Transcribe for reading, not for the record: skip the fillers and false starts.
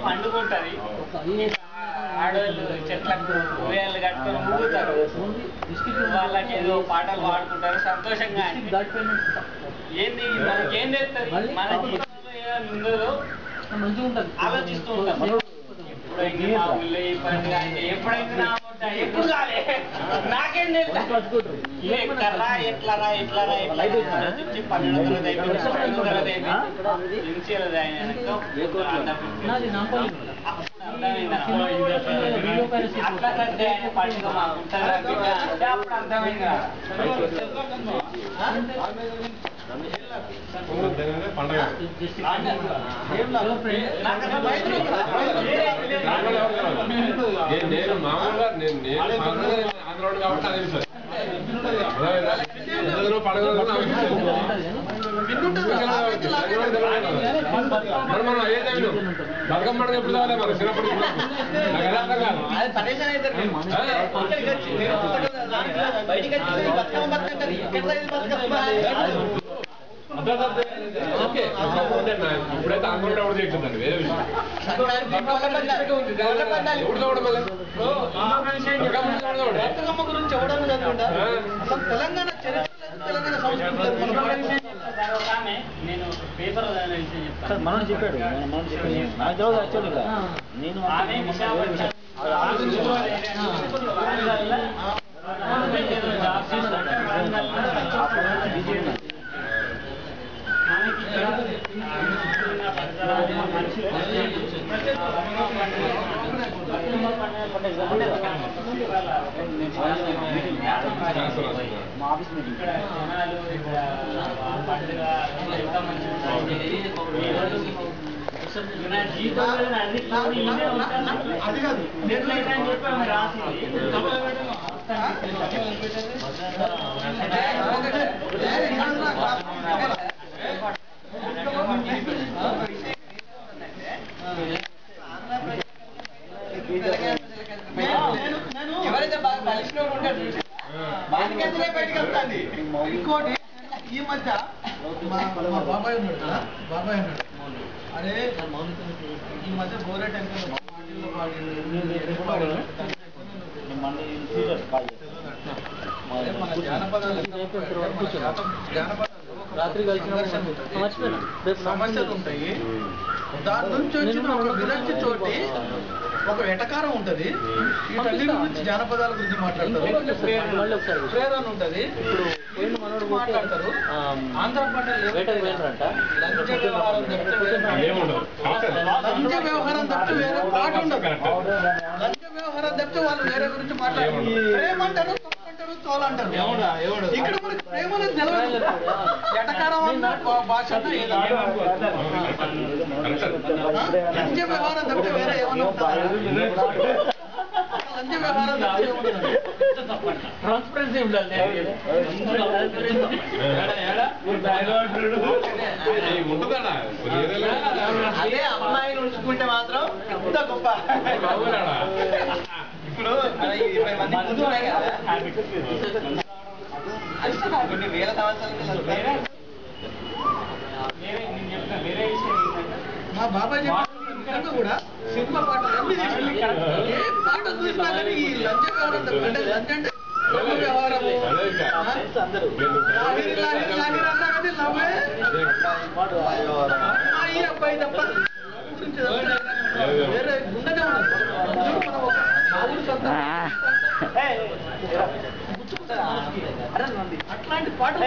పండుకుంటది ఆడవాళ్ళు చెట్లకు ఉదయాలు కట్టుకొని ఊగుతారు వాళ్ళకి ఏదో పాటలు పాడుకుంటారు సంతోషంగా ఏంది మనకేం తెలుస్తుంది మన జీవితంలో ఏమైనా ఉందో ఆలోచిస్తూ ఉంటాం ఎప్పుడైంది మా ఊళ్ళో ఈ పండుగ అంటే ఎప్పుడైంది ఎప్పుడు కాలే నాకేం తెలుసు ఎట్లరా ఎట్లరా ఎట్లరా ఎట్లా 12 అట్లా కంటే ఆయన పండుగ మాకుంటారా అంటే అప్పుడు అర్థమైంది నేను మామూలుగా ఆంధ్రోడు కాబట్టి అది మరి మనం అయ్యే టైం బతుకమ్మ పండుగ ఎప్పుడు కావాలి మరి చిన్నప్పుడు నాకు ఎలా అర్థం కాదు ఓకే ఇప్పుడైతే ఆంధ్రోడు ఎవరు చేయట్లేదండి వేరే విషయం ఎప్పుడు చూడడం మళ్ళీ బతుకమ్మ గురించి ఎవడన్నా చదువుకుంటారు తెలంగాణ చరిత్ర తెలంగాణ సంస్కృతి నేను పేపర్ చెప్తాను మనం చెప్పాడు నాకు తెలియదు యాక్చువల్గా నేను మా ఆఫీస్ మీటింగ్ పండుగ జీవితంలో అది కాదు ఎవరైతే బాగా బలిష్లో ఉంటాడు బాధ్యతలే బయటకు వస్తుంది ఇంకోటి ఈ మధ్య మా బాబాయ్ ఉన్నాడు కదా బాబాయ్ ఉన్నాడు అరే ఈ మధ్య బోరే టెంపుల్ మన జానపదాలు రాత్రి కలిసి సమస్యలు ఉంటాయి దాని నుంచి వచ్చిన ఒక విరక్తి చోటి ఒక వెటకారం ఉంటది వీటన్నిటి గురించి జానపదాల గురించి మాట్లాడతారు ప్రేరణ ఉంటది మాట్లాడతారు ఆంధ్ర పాటలు లంచ వ్యవహారం తప్పితే వేరే పాట ఉండదు లంచ వ్యవహారం తప్పితే వాళ్ళు వేరే గురించి మాట్లాడతారు ప్రేమంటారు తోలంటారు ఇక్కడ మనకి ప్రేమ తెలియదు ఎటకారం భాష లంచ వ్యవహారం తప్పితే వేరే ఏమన్నా లంచ వ్యవహారం ట్రాన్స్పరెన్సీ ఉండాలి అదే అమ్మాయిని ఉంచుకుంటే మాత్రం ఎంత గొప్ప ఇప్పుడు 20 మంది ముందు ఉన్నాయి కదా కొన్ని వేల సంవత్సరాలు మా బాబాయ్ చెప్పిన కూడా సినిమా పాటలు ఏ పాట చూసినా కానీ ఈ లంచ వ్యవహారం అంటే లంచ అంటే వ్యవహారం అన్నా కానీ అమ్మాయి అబ్బాయి తప్ప వేరే ఉండనే ఉండదు మనం ఒక మా ఊరు సొంత అట్లాంటి పాటలు